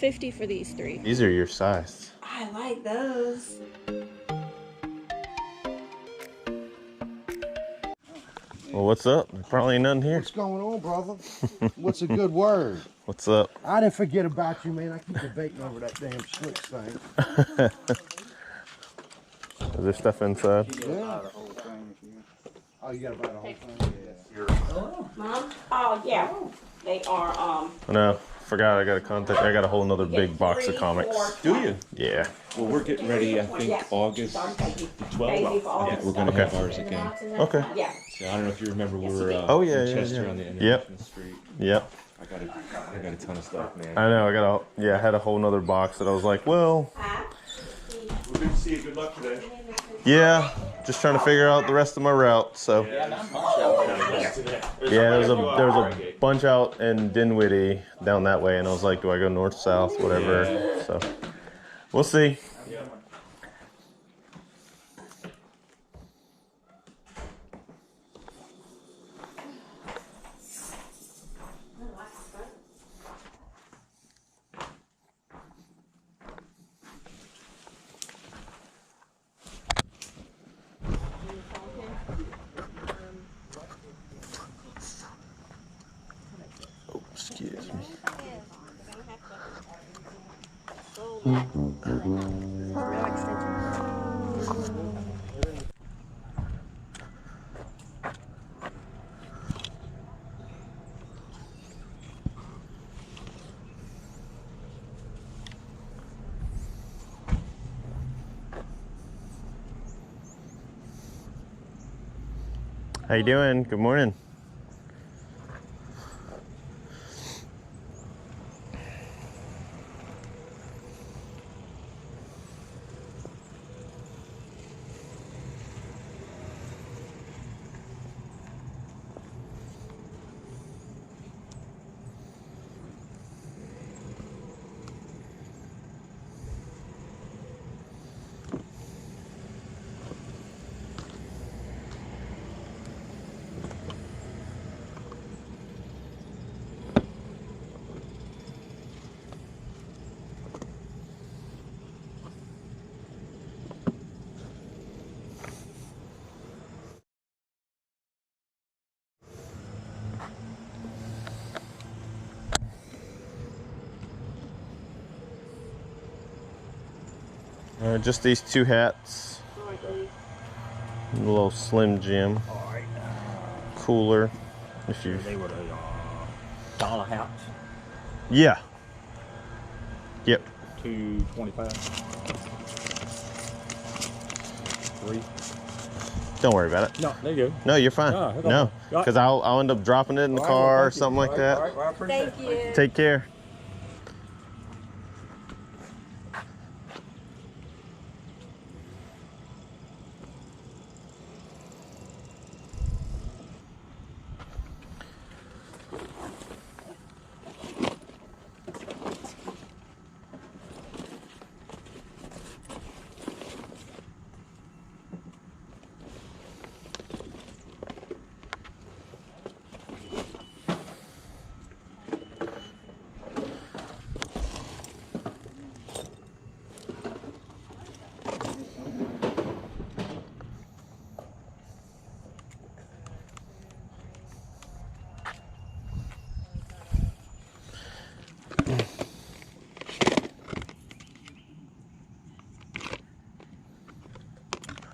$50 for these 3. These are your size. I like those. Well, what's up? There probably ain't nothing here. What's going on, brother? What's a good word? What's up? I didn't forget about you, man. I keep debating over that damn switch thing. Is there stuff inside? Yeah. Oh, you gotta buy the whole thing? Oh, Mom? Oh, yeah. They are, No, forgot I got a contact. I got a whole nother big box of comics. Do you? Yeah. Well, we're getting ready, I think, August the 12th. Yeah, we're going to have ours again. Okay. yeah. So I don't know if you remember, we were yeah, in Chester yeah. on the International Street. Yep. I got a ton of stuff, man. I know. I had a whole nother box that I was like, well. We're good to see you. Good luck today. Yeah. Just trying to figure out the rest of my route. So. Yeah, there was a bunch out in Dinwiddie down that way, and I was like, do I go north, south, whatever? Yeah. So we'll see. Yeah. Excuse me. How you doing? Good morning. Just these 2 hats. A little Slim Jim. Cooler. If you. They were the dollar hats. Yeah. Yep. $2.25. 3. Don't worry about it. No, there you go. No, you're fine. No, because I'll end up dropping it in the car or something like that. All right, well, I appreciate Thank you. Take care.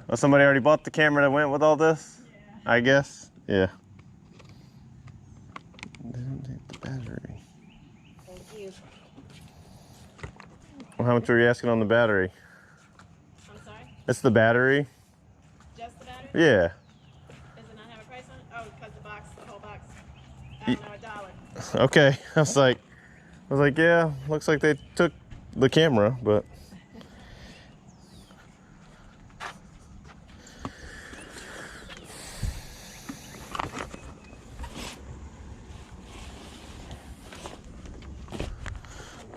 Well, somebody already bought the camera that went with all this? Yeah. I guess? Yeah. Didn't take the battery. Thank you. Well, how much were you asking on the battery? I'm sorry? It's the battery? Just the battery? Yeah. Does it not have a price on it? Oh, because the whole box. I don't know, $1. Okay. I was like, yeah, looks like they took the camera, but.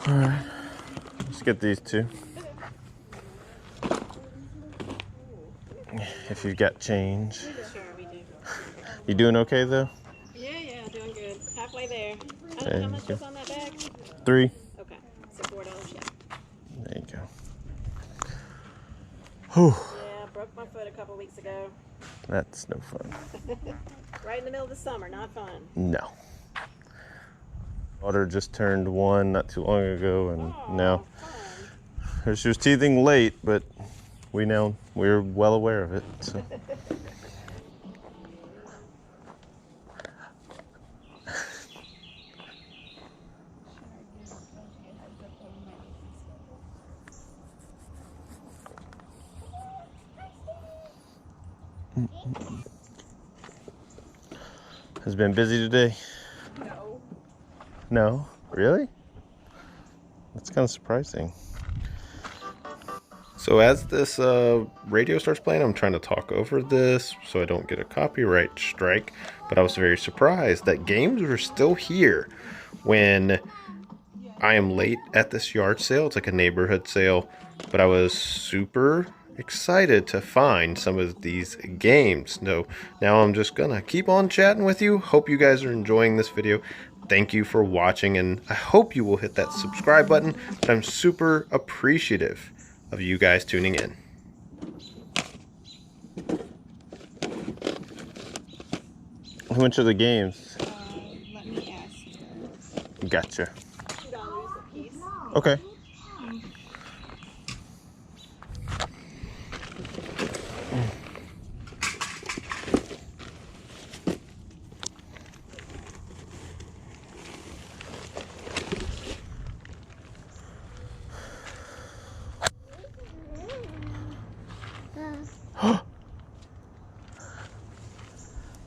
All right, let's get these 2. If you've got change. Sure, we do. You doing okay though? Yeah, doing good. Halfway there. How much is on that bag? 3. Okay, support Whew, Yeah, broke my foot a couple weeks ago. that's no fun. Right in the middle of the summer, not fun. No. Daughter just turned 1 not too long ago, and now Fun. she was teething late, but we're well aware of it. So. Has been busy today? No. No, really? That's kind of surprising. So as this radio starts playing, I'm trying to talk over this so I don't get a copyright strike. But I was very surprised that games were still here when I am late at this yard sale. It's like a neighborhood sale, but I was super excited to find some of these games. So now I'm just gonna keep on chatting with you. Hope you guys are enjoying this video. Thank you for watching, and I hope you will hit that subscribe button. But I'm super appreciative of you guys tuning in. How much are the games? Let me ask. Gotcha. $2 a piece. Okay.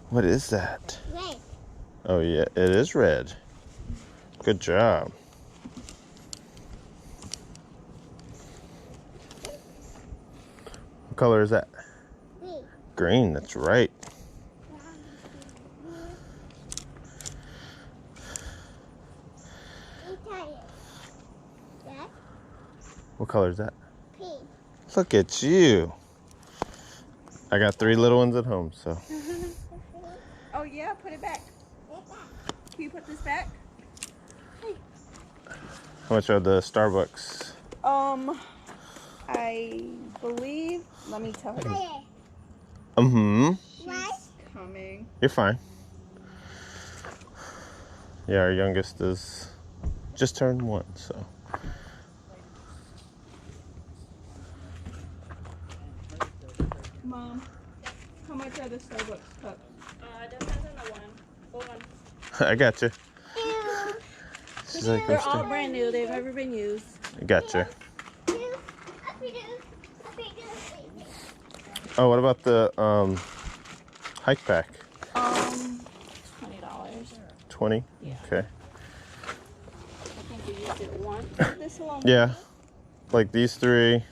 What is that? Red. Oh yeah, it is red. Good job. What color is that? Green. Green, that's right. That What color is that? pink. Look at you. I got 3 little ones at home, so. Oh yeah, put it back. Can you put this back? How much are the Starbucks? I believe. Let me tell her. What? Coming. You're fine. Yeah, our youngest is just turned 1, so. Mom, how much are the Starbucks cups? Depends on the one. I got you. She's like, They're I'm all still. brand new. They've never been used. I got you. Oh, what about the hike pack? $20. 20? Yeah. Okay. I think we used it once. This one. Yeah. Like these 3.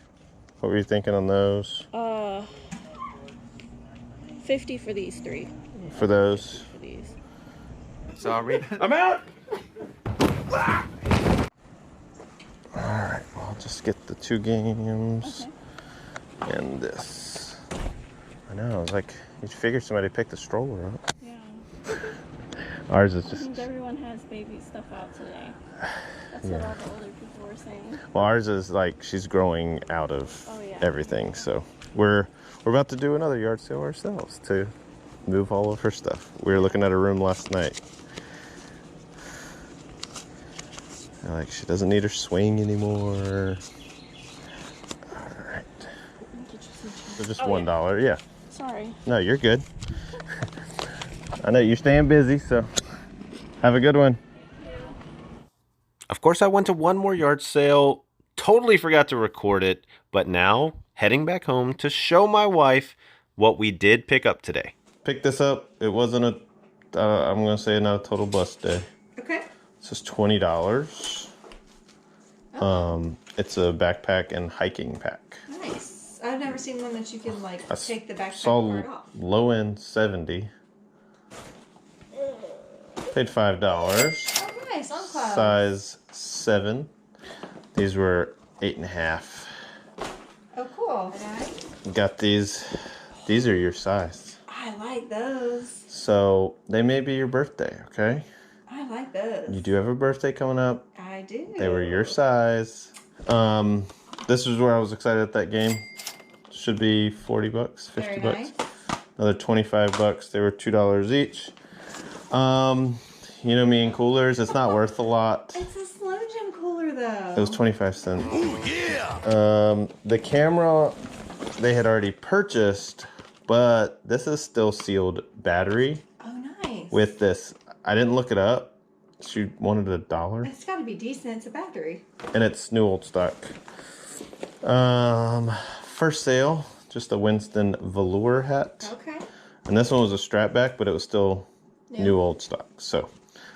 What were you thinking on those? 50 for these 3. For those? For these. Sorry. I'm out. Alright, well, I'll just get the 2 games and this. I know, I was like, you figure somebody picked the stroller up. Yeah. Ours is Seems just, everyone has baby stuff out today. That's what all the older people were saying. well, ours is like, she's growing out of Oh, yeah. everything. So we're about to do another yard sale ourselves to move all of her stuff. We were looking at her room last night. Like, she doesn't need her swing anymore. All right. So just $1, yeah. Sorry. No, you're good. I know you're staying busy, so have a good one. Of course, I went to one more yard sale, totally forgot to record it, but now heading back home to show my wife what we did pick up today. Picked this up. It wasn't a, I'm going to say not a total bust day. Okay. This is $20. It's a backpack and hiking pack. Nice. I've never seen one that you can like I take the backpack saw part off. low end 70. Paid $5. Oh, nice. On cloud. Size 7. These were 8.5. Oh, cool. Got these. These are your size. I like those. So they may be your birthday, okay? I like those. You do have a birthday coming up. I do. They were your size. This was where I was excited at that game. should be 40 bucks, 50 Very bucks. nice. Another 25 bucks. They were $2 each. You know me and coolers, it's not worth a lot. It's a Slim Jim cooler though. It was 25 cents. Oh, yeah! The camera they had already purchased, but this is still sealed battery Oh, nice. with this. I didn't look it up. She wanted $1. It's got to be decent. It's a battery. And it's new old stock. First sale, just a Winston velour hat. Okay. And this one was a strap back, but it was still new old stock. So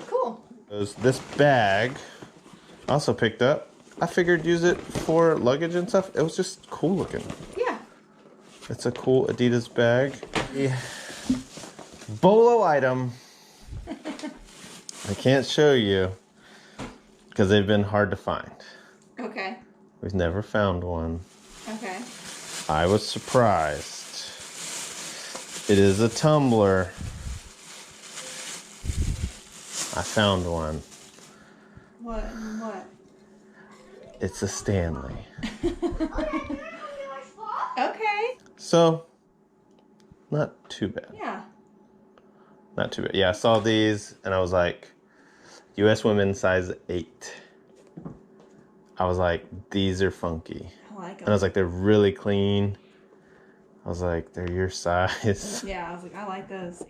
Cool. this bag I also picked up. I figured use it for luggage and stuff. It was just cool looking. Yeah. It's a cool Adidas bag. Yeah. Bolo item. I can't show you because they've been hard to find. Okay. We've never found one. Okay. I was surprised. It is a tumbler. I found one. What? What? It's a Stanley. Okay. So, not too bad. Yeah. Not too bad. Yeah, I saw these and I was like, US women size 8. I was like, these are funky. I like And I was like, they're really clean. I was like, they're your size. Yeah, I was like, I like those.